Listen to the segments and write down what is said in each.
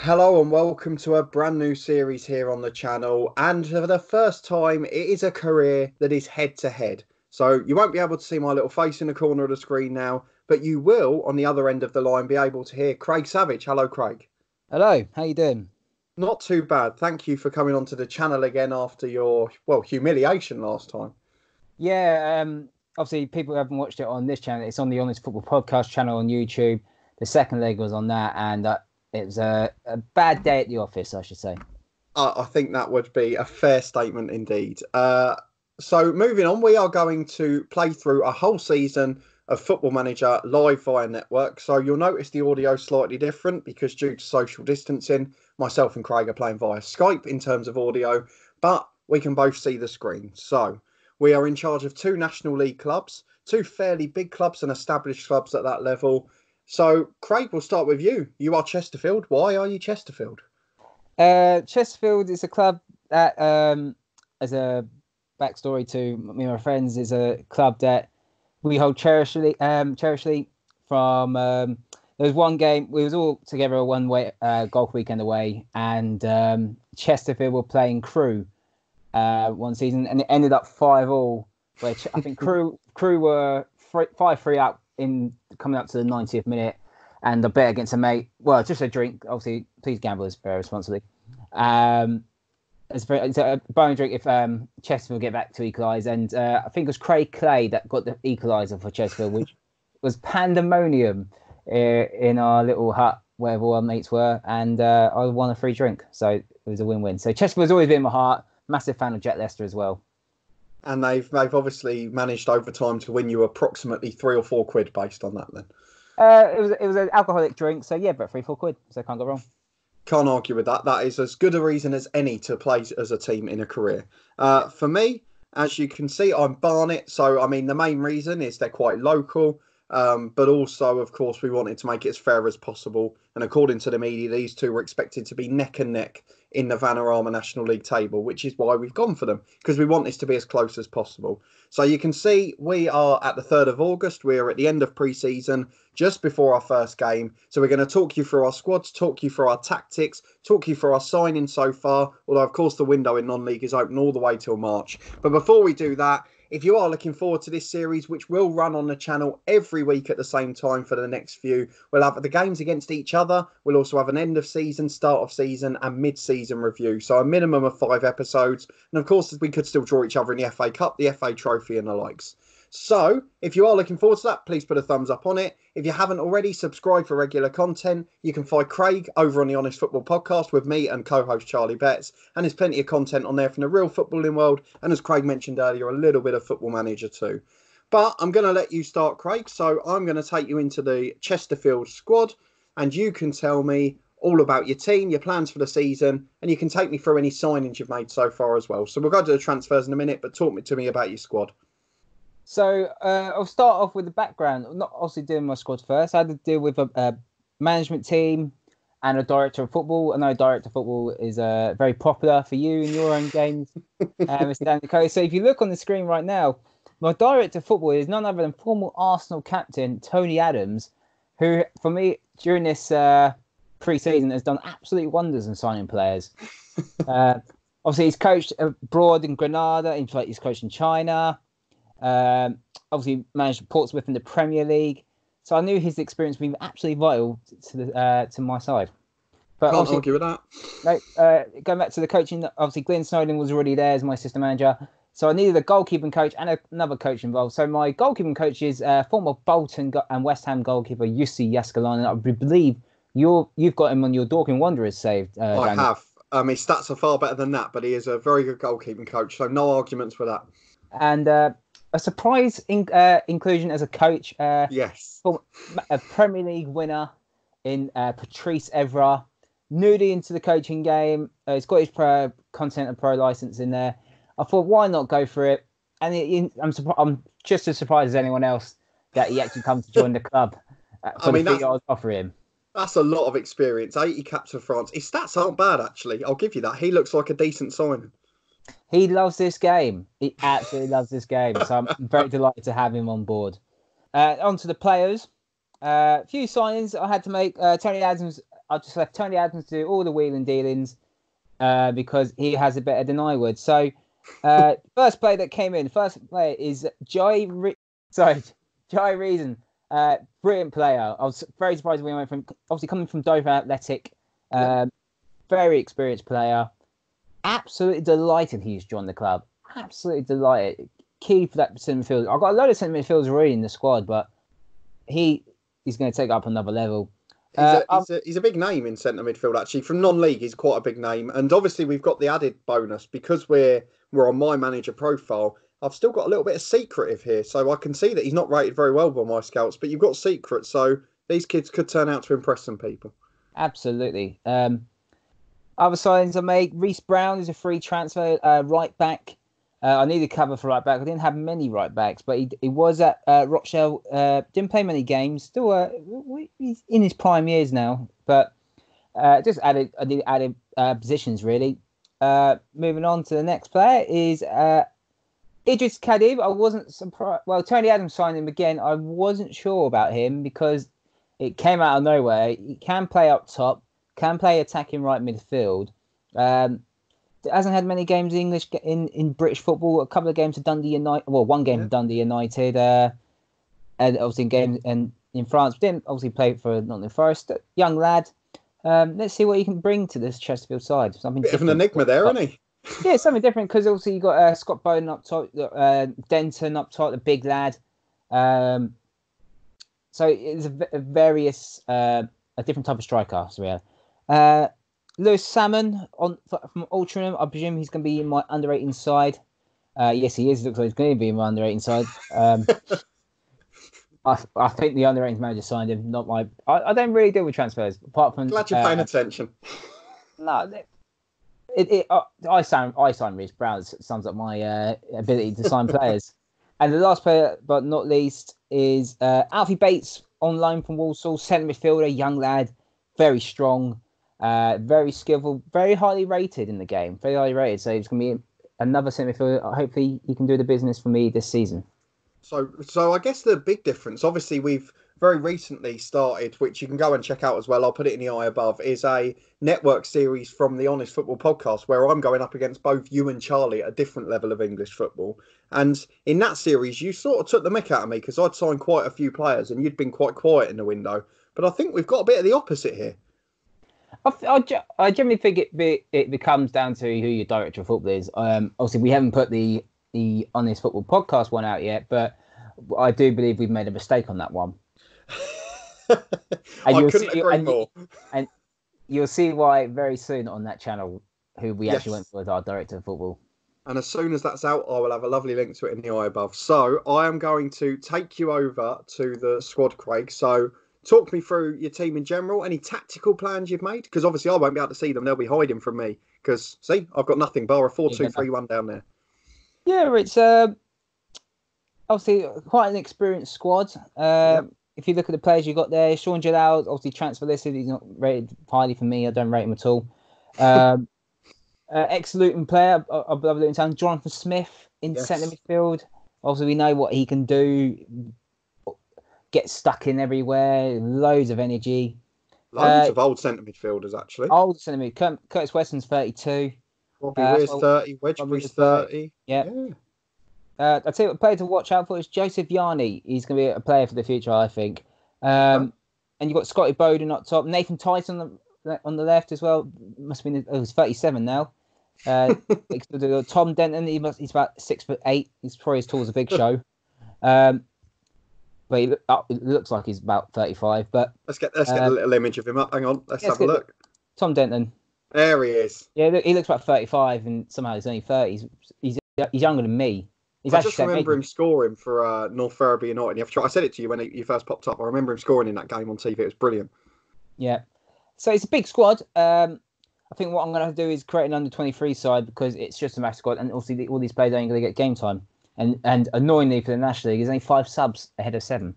Hello and welcome to a brand new series here on the channel. And for the first time, it is a career that is head to head. So you won't be able to see my little face in the corner of the screen now, but you will, on the other end of the line, be able to hear Craig Savage. Hello, Craig. Hello, how you doing? Not too bad. Thank you for coming onto the channel again after your, humiliation last time. Yeah, obviously people who haven't watched it on this channel. It's on the Honest Football Podcast channel on YouTube. The second leg was on that, and it was a bad day at the office, I should say. I think that would be a fair statement indeed. So moving on, we are going to play through a whole season of Football Manager live via network. So you'll notice the audio slightly different because due to social distancing, myself and Craig are playing via Skype in terms of audio, but we can both see the screen. So we are in charge of two National League clubs, two fairly big clubs and established clubs at that level. So Craig, we'll start with you. You are Chesterfield. Why are you Chesterfield? Chesterfield is a club that, as a backstory to me and my friends, is a club that we hold cherishly from. There was one game, we was all together a one-way golf weekend away, and Chesterfield were playing Crewe one season, and it ended up 5-5, which I think Crewe were 5-3 up in coming up to the 90th minute. And I bet against a mate. Well, just a drink. Obviously, please gamble very responsibly. It's a bone drink if Chesterfield get back to equalise. And I think it was Craig Clay that got the equaliser for Chesterfield, which was pandemonium in our little hut where all our mates were. And I won a free drink. So it was a win-win. So Chesterfield's always been in my heart. Massive fan of Jet Leicester as well. And they've obviously managed over time to win you approximately £3 or £4 based on that then. It was an alcoholic drink, so yeah, but £3-4, so can't go wrong. Can't argue with that. That is as good a reason as any to play as a team in a career. For me, as you can see, I'm Barnet. So, I mean, the main reason is they're quite local. But also, of course, we wanted to make it as fair as possible. And according to the media, these two were expected to be neck and neck in the Vanarama National League table, which is why we've gone for them, because we want this to be as close as possible. So you can see we are at the 3rd of August. We're at the end of pre-season, just before our first game. So we're going to talk you through our squads, talk you through our tactics, talk you through our signings so far. Although, of course, the window in non-league is open all the way till March. But before we do that, if you are looking forward to this series, which will run on the channel every week at the same time for the next few, we'll have the games against each other. We'll also have an end of season, start of season and mid-season review. So a minimum of 5 episodes. And of course, we could still draw each other in the FA Cup, the FA Trophy and the likes. So if you are looking forward to that, please put a thumbs up on it. If you haven't already, subscribe for regular content. You can find Craig over on the Honest Football Podcast with me and co-host Charlie Betts. And there's plenty of content on there from the real footballing world. And as Craig mentioned earlier, a little bit of Football Manager too. But I'm going to let you start, Craig. So I'm going to take you into the Chesterfield squad. And you can tell me all about your team, your plans for the season. And you can take me through any signings you've made so far as well. So we'll go to the transfers in a minute, but talk to me about your squad. So I'll start off with the background. Not obviously doing my squad first. I had to deal with a management team and a director of football. I know director of football is very popular for you in your own games, Mr. Danny Cole. So if you look on the screen right now, my director of football is none other than former Arsenal captain Tony Adams, who for me during this pre-season has done absolute wonders in signing players. Obviously, he's coached abroad in Granada. He's coached in China. Obviously managed Portsmouth in the Premier League, so I knew his experience would be absolutely vital to my side. But can't argue with that. No, going back to the coaching, obviously Glenn Snowden was already there as my assistant manager, so I needed a goalkeeping coach and another coach involved. So my goalkeeping coach is former Bolton and West Ham goalkeeper Jussi Jaskalainen, and I believe you've got him on your Dorking Wanderers saved. I have. His stats are far better than that, but he is a very good goalkeeping coach, so no arguments for that. And a surprise inclusion as a coach. Yes. A Premier League winner in Patrice Evra. Newly into the coaching game. He's got his pro content and pro license in there. I thought, why not go for it? And I'm just as surprised as anyone else that he actually comes to join the club for the fee I was offering him. That's a lot of experience. 80 caps for France. His stats aren't bad, actually. I'll give you that. He looks like a decent signing. He loves this game. He absolutely loves this game. So I'm very delighted to have him on board. On to the players. A few signings I had to make. Tony Adams I just left Tony Adams to do all the wheeling dealings because he has it better than I would. So, first player that came in, is Joy Reason. Brilliant player. I was very surprised when we went from, obviously coming from Dover Athletic, very experienced player. Absolutely delighted he's joined the club. Absolutely delighted. Key for that centre midfield. I've got a load of centre midfielders already in the squad, but he's going to take up another level. He's a big name in centre midfield, actually. From non-league, he's quite a big name. And obviously, we've got the added bonus because we're on my manager profile. I've still got a little bit of secretive here. So I can see that he's not rated very well by my scouts, but you've got secrets. So these kids could turn out to impress some people. Absolutely. Other signings I made. Reece Brown is a free transfer, right back. I needed cover for right back. I didn't have many right backs, but he was at Rochdale. Didn't play many games. Still, he's in his prime years now. But just added positions really. Moving on to the next player is Idris Kadib. I wasn't surprised. Well, Tony Adams signed him again. I wasn't sure about him because it came out of nowhere. He can play up top, can play attacking right midfield. Hasn't had many games in British football. A couple of games for Dundee United. Well, one game for Dundee United. And obviously in games and in France. Didn't obviously play for Nottingham Forest. Young lad. Let's see what he can bring to this Chesterfield side. Something bit of an enigma there, isn't he? Yeah, something different because obviously you got Scott Bowden up top, Denton up top, the big lad. So it's a different type of striker. So yeah. Lewis Salmon from Altrincham. I presume he's going to be in my under-18 side. Yes, he is. Looks like he's going to be in my under-18 side. I think the under-18 manager signed him. Not my. I don't really deal with transfers apart from. Glad you're paying attention. No, I sign Reece Brown. It sums up my ability to sign players. And the last player, but not least, is Alfie Bates on loan from Walsall, centre midfielder, young lad, very strong. Very skillful, very highly rated in the game. Very highly rated. So it's going to be another centre midfielder. Hopefully, he can do the business for me this season. So I guess the big difference, obviously, we've very recently started, which you can go and check out as well. I'll put it in the eye above. Is a network series from the Honest Football Podcast where I'm going up against both you and Charlie at a different level of English football. And in that series, you sort of took the mick out of me because I'd signed quite a few players and you'd been quite quiet in the window. But I think we've got a bit of the opposite here. I generally think it comes down to who your director of football is. Obviously, we haven't put the Honest Football Podcast one out yet, but I do believe we've made a mistake on that one. I couldn't agree more. And you'll see why very soon on that channel who we actually went for as our director of football. And as soon as that's out, I will have a lovely link to it in the eye above. So I am going to take you over to the squad, Craig. So talk me through your team in general. Any tactical plans you've made? Because obviously I won't be able to see them. They'll be hiding from me. Because, see, I've got nothing bar a 4-2-3-1 down there. Yeah, it's obviously quite an experienced squad. If you look at the players you got there, Sean Jalal, obviously transfer listed. He's not rated highly for me. I don't rate him at all. Ex-Luton player, I love Luton Town, Jonathan Smith in centre midfield. Obviously, we know what he can do. Get stuck in everywhere. Loads of energy. Loads of old centre midfielders, actually. Old centre midfield. Curtis Weston's 32. Robbie Weir's 30. Wedgbury's 30. Yeah. I'll tell you what player to watch out for is Joseph Yarney. He's going to be a player for the future, I think. And you've got Scotty Bowden up top. Nathan Tyson on the left as well. Must have been, he's 37 now. Tom Denton, he's about 6'8". He's probably as tall as a Big Show. But it looks like he's about 35. But let's get a little image of him up. Hang on, let's have a look. Tom Denton. There he is. Yeah, he looks about 35, and somehow he's only 30. He's younger than me. I just remember him scoring for North Ferriby United. I said it to you when you first popped up. I remember him scoring in that game on TV. It was brilliant. Yeah. So it's a big squad. I think what I'm going to do is create an under-23 side because it's just a massive squad, and also all these players ain't going to get game time. And annoyingly for the National League, there's only 5 subs ahead of 7.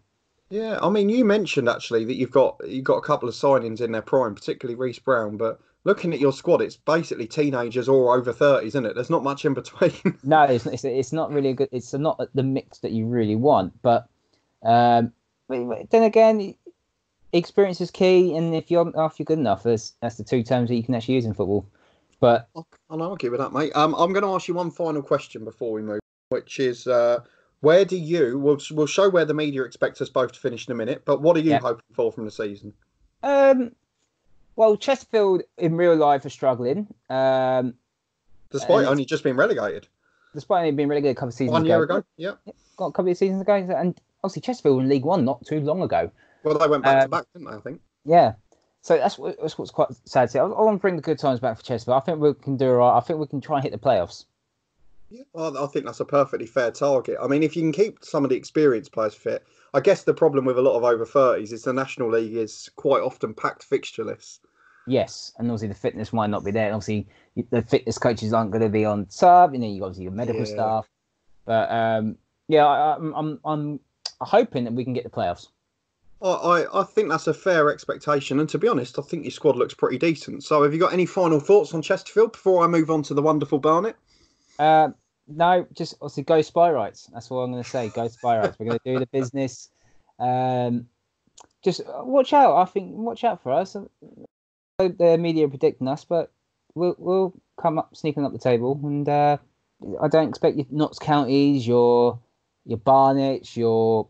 Yeah, I mean, you mentioned actually that you've got a couple of signings in their prime, particularly Reece Brown, but looking at your squad, it's basically teenagers or over 30s, isn't it? There's not much in between. No, it's not really a good. It's not the mix that you really want. But then again, experience is key, and if you're good enough, that's the two terms that you can actually use in football. But I'll argue with that, mate. I'm going to ask you one final question before we move, which is where do you? We'll show where the media expect us both to finish in a minute. But what are you hoping for from the season? Well, Chesterfield in real life are struggling. Despite only just being relegated. Despite only being relegated a couple of seasons 1 year ago. Yeah. Got a couple of seasons ago, and obviously Chesterfield in League One not too long ago. Well, they went back to back, didn't they? I think. Yeah. So that's what's quite sad to see. I want to bring the good times back for Chesterfield. I think we can do all right. I think we can try and hit the playoffs. Yeah, well, I think that's a perfectly fair target. I mean, if you can keep some of the experienced players fit, I guess the problem with a lot of over 30s is the National League is quite often packed fixture lists. Yes, and obviously the fitness might not be there. And obviously the fitness coaches aren't going to be on sub. You know, you obviously your medical staff. But I'm hoping that we can get the playoffs. I think that's a fair expectation, and to be honest, I think your squad looks pretty decent. So, have you got any final thoughts on Chesterfield before I move on to the wonderful Barnet? No, just obviously go Spy Rights. That's all I'm going to say. Go Spy Rights. We're going to do the business. Just watch out. I think watch out for us. The media are predicting us, but we'll come up sneaking up the table, and I don't expect your Notts counties, your Barnets, your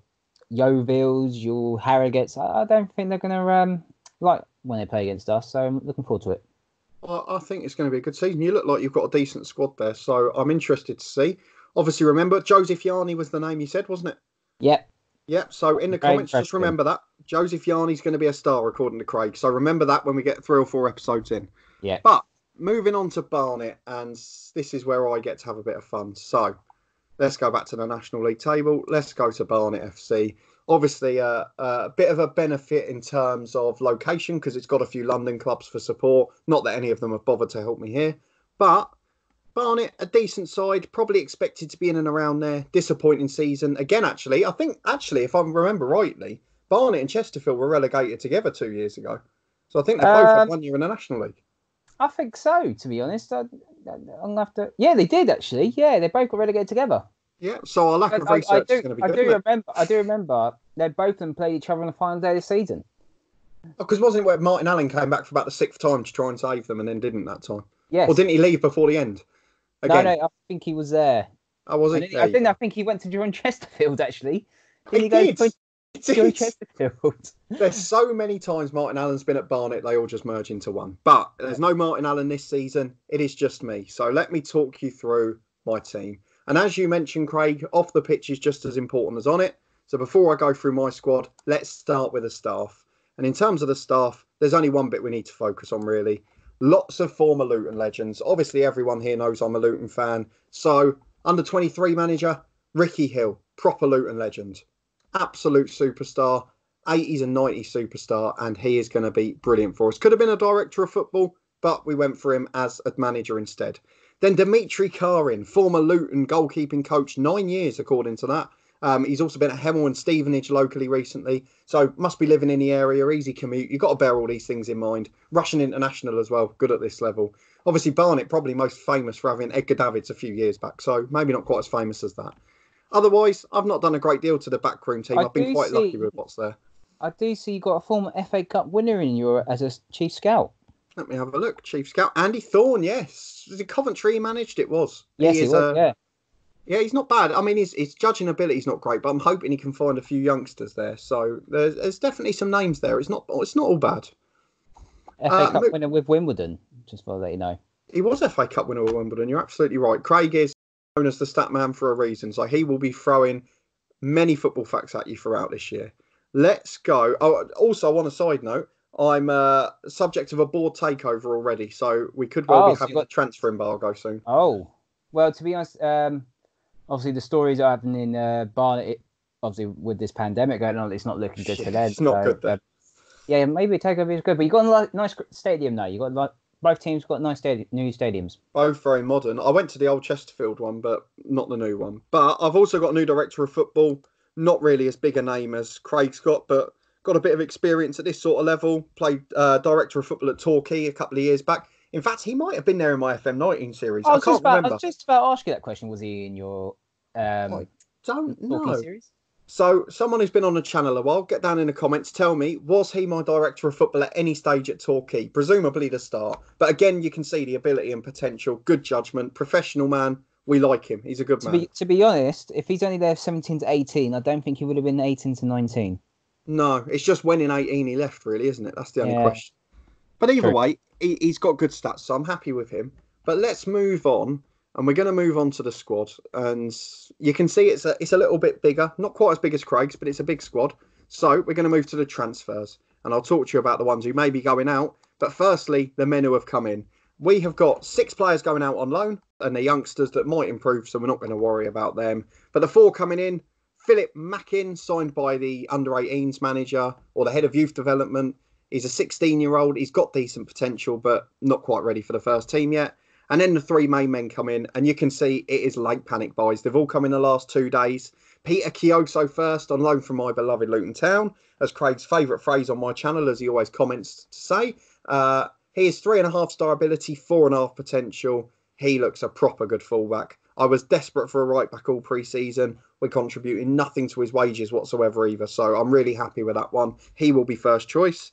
Yeovilles, your Harrogates. I don't think they're going to like when they play against us. So I'm looking forward to it. I think it's going to be a good season. You look like you've got a decent squad there, so I'm interested to see. Obviously, remember, Joseph Yarni was the name you said, wasn't it? Yep. Yep, so in the comments, just remember that. Joseph Yarni's going to be a star, according to Craig. So remember that when we get 3 or 4 episodes in. Yeah. But moving on to Barnet, and this is where I get to have a bit of fun. So let's go back to the National League table. Let's go to Barnet FC. Obviously, a bit of a benefit in terms of location because it's got a few London clubs for support. Not that any of them have bothered to help me here. But Barnet, a decent side, probably expected to be in and around there. Disappointing season. Again, I think, if I remember rightly, Barnet and Chesterfield were relegated together 2 years ago. So I think they both had 1 year in the National League. I think so, to be honest. I'm going to have to... Yeah, they did, actually. Yeah, they both got relegated together. Yeah, so our lack of research is going to be good. I do remember they both of them played each other on the final day of the season. Because wasn't it where Martin Allen came back for about the 6th time to try and save them and then didn't that time? Yes. Or didn't he leave before the end? Again? No, I think he was there. Oh, was he? I think he went to join Chesterfield, actually. He did. Join Chesterfield. There's so many times Martin Allen's been at Barnet, they all just merge into one. But there's no Martin Allen this season. It is just me. So let me talk you through my team. And as you mentioned, Craig, off the pitch is just as important as on it. So before I go through my squad, let's start with the staff. And in terms of the staff, there's only one bit we need to focus on, really. Lots of former Luton legends. Obviously, everyone here knows I'm a Luton fan. So, under 23 manager, Ricky Hill, proper Luton legend. Absolute superstar, 80s and 90s superstar, and he is going to be brilliant for us. Could have been a director of football, but we went for him as a manager instead. Then Dmitri Caron, former Luton goalkeeping coach, 9 years according to that. He's also been at Hemel and Stevenage locally recently, so must be living in the area, easy commute. You've got to bear all these things in mind. Russian international as well, good at this level. Obviously, Barnet probably most famous for having Edgar Davids a few years back, so maybe not quite as famous as that. Otherwise, I've not done a great deal to the backroom team. I've been quite lucky with what's there. I do see you got a former FA Cup winner in your as a chief scout. Let me have a look. Chief scout Andy Thorne, yes. Was it Coventry he managed? It was. Yes, he was, yeah. Yeah, he's not bad. I mean, his judging ability's not great, but I'm hoping he can find a few youngsters there. So there's definitely some names there. It's not all bad. FA Cup winner with Wimbledon, just to let you know. He was FA Cup winner with Wimbledon. You're absolutely right. Craig is known as the stat man for a reason, so he will be throwing many football facts at you throughout this year. Let's go. Oh, also, on a side note, I'm subject of a board takeover already, so we could well be having a transfer embargo soon. Oh, well, to be honest, obviously the stories are happening in Barnet, obviously with this pandemic going on, it's not looking good for them. It's not good there. Yeah, maybe a takeover is good, but you got a nice stadium now. You got both teams got nice new stadiums. Both very modern. I went to the old Chesterfield one, but not the new one. But I've also got a new director of football. Not really as big a name as Craig's got, but got a bit of experience at this sort of level. Played director of football at Torquay a couple of years back. In fact, he might have been there in my FM19 series. I can't remember. I was just about to ask you that question. Was he in your I don't know. series? So, someone who's been on the channel a while, get down in the comments, tell me, was he my director of football at any stage at Torquay? Presumably the start. But again, you can see the ability and potential, good judgment, professional man. We like him. He's a good man. To be honest, if he's only there 17 to 18, I don't think he would have been 18 to 19. No, it's just when in 18 he left, really, isn't it? That's the only question. But either way, he's got good stats, so I'm happy with him. But let's move on. And we're going to move on to the squad. And you can see it's a little bit bigger. Not quite as big as Craig's, but it's a big squad. So we're going to move to the transfers. And I'll talk to you about the ones who may be going out. But firstly, the men who have come in. We have got 6 players going out on loan. And the youngsters that might improve, so we're not going to worry about them. But the 4 coming in, Philip Mackin, signed by the under-18s manager or the head of youth development. He's a 16-year-old. He's got decent potential, but not quite ready for the first team yet. And then the 3 main men come in, and you can see it is late panic buys. They've all come in the last 2 days. Peter Chioso first, on loan from my beloved Luton Town, as Craig's favourite phrase on my channel, as he always comments to say. He is 3.5-star ability, 4.5 potential. He looks a proper good fullback. I was desperate for a right-back all pre-season. We're contributing nothing to his wages whatsoever either, so I'm really happy with that one. He will be first choice.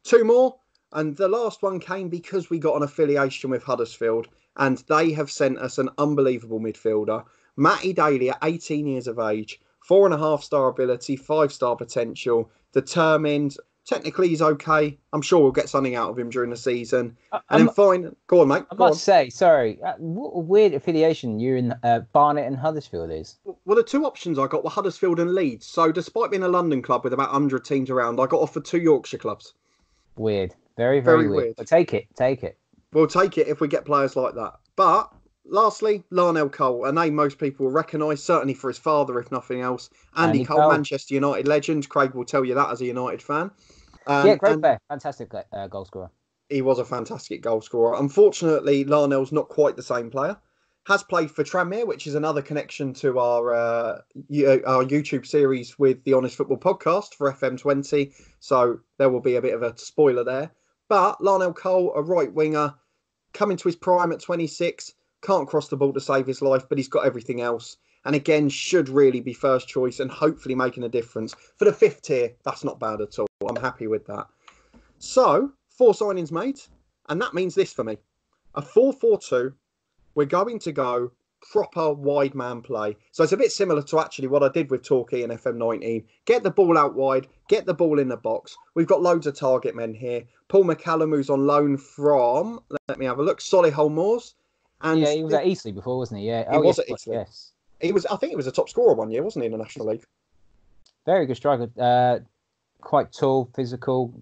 2 more. And the last one came because we got an affiliation with Huddersfield, and they have sent us an unbelievable midfielder. Matty Daly at 18 years of age, 4.5-star ability, 5-star potential, determined. Technically, he's okay. I'm sure we'll get something out of him during the season. And then fine. Go on, mate. I must say, sorry, what a weird affiliation you're in Barnet and Huddersfield is. Well, the 2 options I got were Huddersfield and Leeds. So despite being a London club with about 100 teams around, I got offered 2 Yorkshire clubs. Weird. Very, very weird. But take it. We'll take it if we get players like that. But lastly, Larnell Cole, a name most people will recognise, certainly for his father, if nothing else. Andy Cole, Manchester United legend. Craig will tell you that as a United fan. Great player. Fantastic goal scorer. He was a fantastic goal scorer. Unfortunately, Larnell's not quite the same player. Has played for Tranmere, which is another connection to our YouTube series with the Honest Football podcast for FM20. So there will be a bit of a spoiler there. But Larnell Cole, a right winger, coming to his prime at 26, can't cross the ball to save his life, but he's got everything else. And again, should really be first choice and hopefully making a difference. For the 5th tier, that's not bad at all. I'm happy with that. So, 4 signings made. And that means this for me. A 4-4-2. We're going to go proper wide man play. So it's a bit similar to actually what I did with Torquay and FM19. Get the ball out wide, get the ball in the box. We've got loads of target men here. Paul McCallum, who's on loan from, let me have a look, Solihull Moors. And he was at Eastleigh before, wasn't he? Yeah, he was at Eastleigh. Yes. I think he was a top scorer one year, wasn't he, in the National League? Very good striker. Quite tall, physical.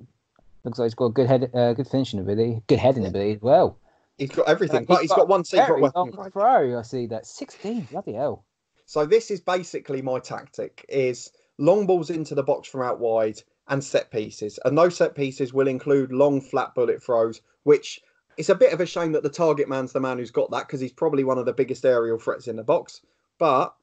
Looks like he's got a good finishing ability, good heading ability as well. He's got everything, but he's got one secret weapon. Throw, I see that. 16, bloody hell. So this is basically my tactic, is long balls into the box from out wide and set pieces. And those set pieces will include long, flat bullet throws, which it's a bit of a shame that the target man's the man who's got that, because he's probably one of the biggest aerial threats in the box. But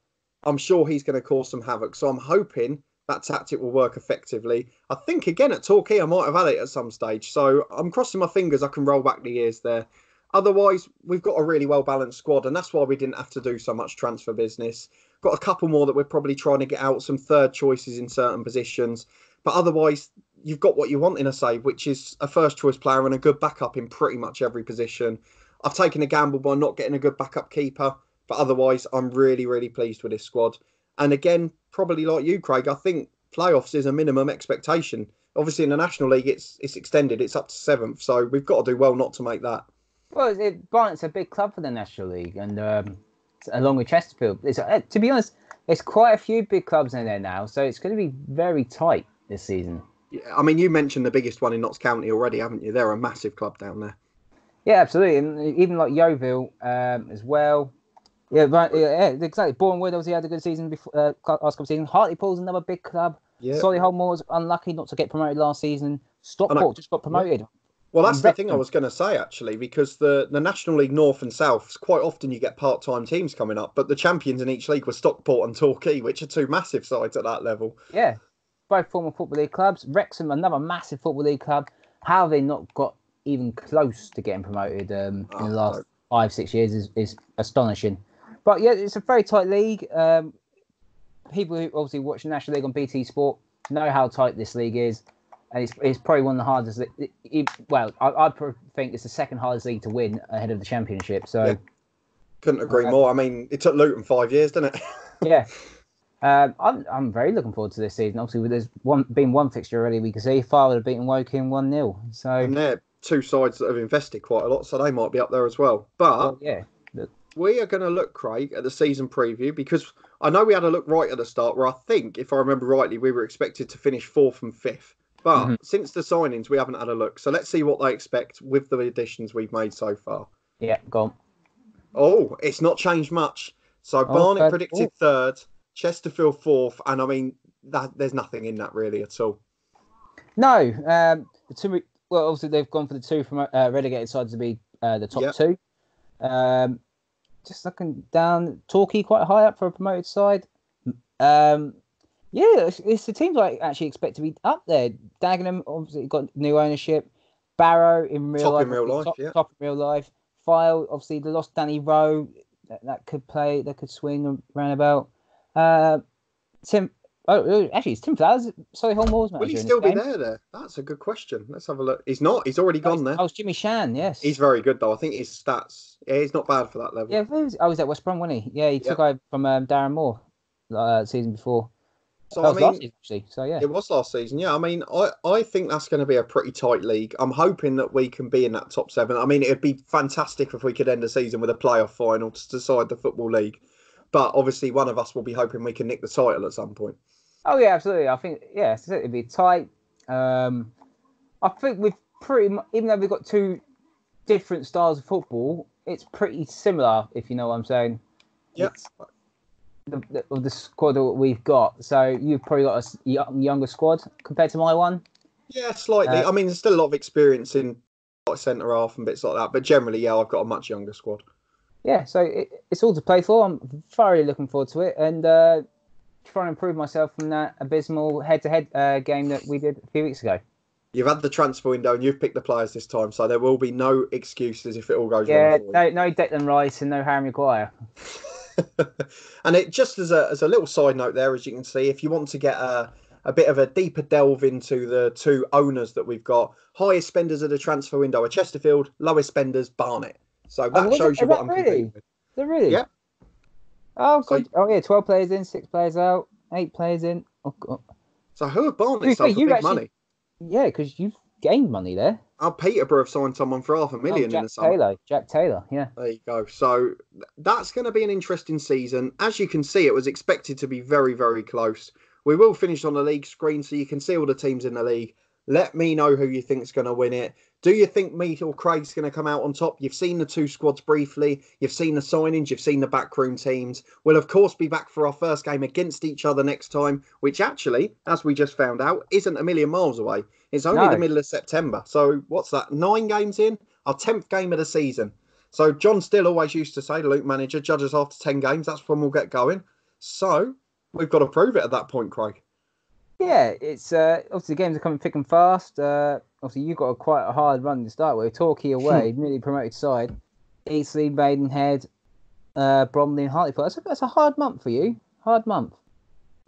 I'm sure he's going to cause some havoc. So I'm hoping that tactic will work effectively. I think, again, at Torquay, I might have had it at some stage. So I'm crossing my fingers I can roll back the years there. Otherwise, we've got a really well-balanced squad, and that's why we didn't have to do so much transfer business. Got a couple more that we're probably trying to get out, some third choices in certain positions. But otherwise, you've got what you want in a save, which is a first-choice player and a good backup in pretty much every position. I've taken a gamble by not getting a good backup keeper, but otherwise, I'm really, really pleased with this squad. And again, probably like you, Craig, I think playoffs is a minimum expectation. Obviously, in the National League, it's extended. It's up to 7th, so we've got to do well not to make that. Well, Barnet's a big club for the National League, and along with Chesterfield. To be honest, there's quite a few big clubs in there now, so it's going to be very tight this season. Yeah, I mean, you mentioned the biggest one in Notts County already, haven't you? They're a massive club down there. Yeah, absolutely, and even like Yeovil as well. Yeah, exactly. Bournemouth obviously had a good season before last couple of seasons. Hartlepool's another big club. Yeah. Solihull Moors unlucky not to get promoted last season. Stockport just got promoted. Yeah. Well, that's the thing I was going to say, actually, because the National League North and South, quite often you get part-time teams coming up, but the champions in each league were Stockport and Torquay, which are 2 massive sides at that level. Yeah, both former Football League clubs. Wrexham, another massive Football League club. How have they not got even close to getting promoted in the last 5-6 years is astonishing. But yeah, it's a very tight league. people who obviously watch the National League on BT Sport know how tight this league is, and it's probably one of the hardest. I think it's the second hardest league to win ahead of the Championship. So, yeah. Couldn't agree more. I mean, it took Luton 5 years, didn't it? Yeah. I'm very looking forward to this season. Obviously, there's been one fixture already. We can see Farwood have beaten Woking 1-0. So, and they're two sides that have invested quite a lot, so they might be up there as well. But we are going to look, Craig, at the season preview, because I know we had a look right at the start where I think, if I remember rightly, we were expected to finish 4th and 5th. But since the signings, we haven't had a look. So let's see what they expect with the additions we've made so far. Yeah, go on. Oh, it's not changed much. So Barnet predicted 3rd, Chesterfield 4th, and I mean, there's nothing in that really at all. No. The two, well, obviously they've gone for the two from relegated sides to be the top two. Just looking down, Torquay quite high up for a promoted side. It's the teams I actually expect to be up there. Dagenham obviously got new ownership. Barrow in real life, top in real life. File obviously they lost Danny Rowe. That could play. That could swing around about. Tim. Oh, actually, it's Tim Flowers. Solihull Moors manager. Will he still be there? That's a good question. Let's have a look. He's not. He's already gone there. Oh, it's Jimmy Shan. Yes. He's very good though. I think his stats. Yeah, he's not bad for that level. Yeah, he was at West Brom, wasn't he? Yeah, he took over from Darren Moore season before. So that was last season, actually. So yeah, it was last season. Yeah, I mean, I think that's going to be a pretty tight league. I'm hoping that we can be in that top 7. I mean, it'd be fantastic if we could end the season with a playoff final to decide the Football League. But obviously, one of us will be hoping we can nick the title at some point. Oh yeah, absolutely. I think it'd be tight. I think we've pretty much, even though we've got two different styles of football, it's pretty similar. If you know what I'm saying. Yeah. The squad that we've got. So you've probably got a younger squad compared to my one. Yeah, slightly. I mean, there's still a lot of experience in centre half and bits like that, but generally, yeah, I've got a much younger squad. Yeah, so it's all to play for. I'm thoroughly looking forward to it, and try and improve myself from that abysmal head-to-head game that we did a few weeks ago. You've had the transfer window and you've picked the players this time, so there will be no excuses if it all goes wrong for you. No Declan Rice and no Harry Maguire. And it just as a little side note there, as you can see, if you want to get a bit of a deeper delve into the two owners that we've got, highest spenders of the transfer window are Chesterfield, lowest spenders Barnet. So that shows you what I'm competing with. Is that really? Yeah. Oh, good. So, 12 players in, 6 players out, 8 players in. Oh, God. So who have Barnet sold for big money? Yeah, because you've gained money there. Peterborough have signed someone for $500,000 in the summer. Jack Taylor, yeah. There you go. So that's going to be an interesting season. As you can see, it was expected to be very, very close. We will finish on the league screen so you can see all the teams in the league. Let me know who you think is going to win it. Do you think me or Craig's going to come out on top? You've seen the two squads briefly. You've seen the signings. You've seen the backroom teams. We'll, of course, be back for our first game against each other next time, which actually, as we just found out, isn't a million miles away. It's only the middle of September. So what's that? 9 games in? Our 10th game of the season. So John Still always used to say, the Luke manager, judges after 10 games. That's when we'll get going. So we've got to prove it at that point, Craig. Yeah, it's obviously the games are coming thick and fast. Obviously, you've got quite a hard run to start with. Torquay away, newly promoted side. Eastleigh, Maidenhead, Bromley and Hartlepool. That's a hard month for you. Hard month.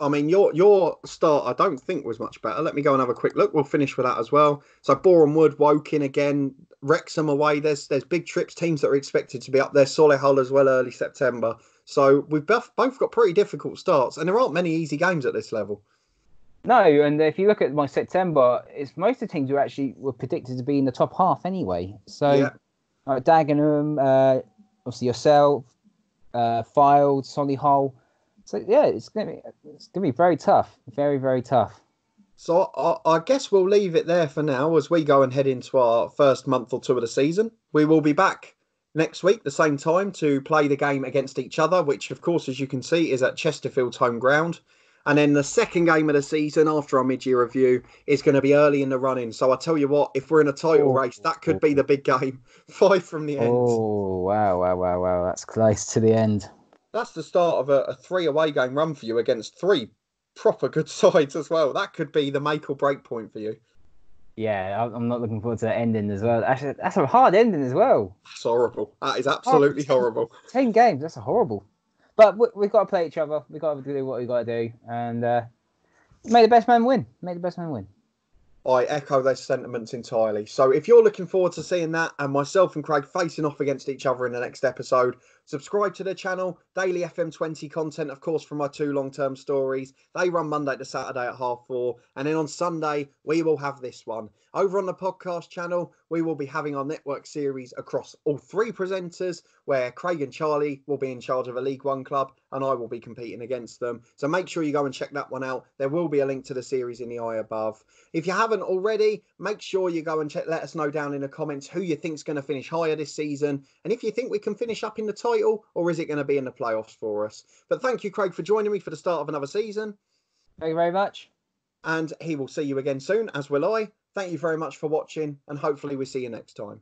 I mean, your start, I don't think was much better. Let me go and have a quick look. We'll finish with that as well. So Boreham Wood, Woking again, Wrexham away. There's big trips, teams that are expected to be up there. Solihull as well, early September. So we've both got pretty difficult starts, and there aren't many easy games at this level. No, and if you look at my September, it's most of the teams were predicted to be in the top half anyway. So Dagenham, obviously yourself, Fylde, Solihull. So yeah, it's gonna be very tough, very, very tough. So I guess we'll leave it there for now as we go and head into our first month or two of the season. We will be back next week, the same time, to play the game against each other, which of course, as you can see, is at Chesterfield's home ground. And then the second game of the season after our mid-year review is going to be early in the run-in. So I tell you what, if we're in a title race, that could be the big game. 5 from the end. Oh, wow. That's close to the end. That's the start of a 3 away game run for you against 3 proper good sides as well. That could be the make or break point for you. Yeah, I'm not looking forward to that ending as well. Actually, that's a hard ending as well. That's horrible. That is absolutely horrible. 10 games, that's horrible. But we've got to play each other. We've got to do what we've got to do. And may the best man win. May the best man win. I echo those sentiments entirely. So if you're looking forward to seeing that and myself and Craig facing off against each other in the next episode, subscribe to the channel. Daily FM20 content, of course, from my 2 long-term stories. They run Monday to Saturday at 4:30. And then on Sunday, we will have this one. Over on the podcast channel, we will be having our network series across all 3 presenters, where Craig and Charlie will be in charge of a League One club and I will be competing against them. So make sure you go and check that one out. There will be a link to the series in the eye above. If you haven't already, make sure you go and let us know down in the comments who you think's going to finish higher this season, and if you think we can finish up in the title, or is it going to be in the playoffs for us. But thank you, Craig, for joining me for the start of another season. Thank you very much. And he will see you again soon, as will I. Thank you very much for watching, and hopefully we'll see you next time.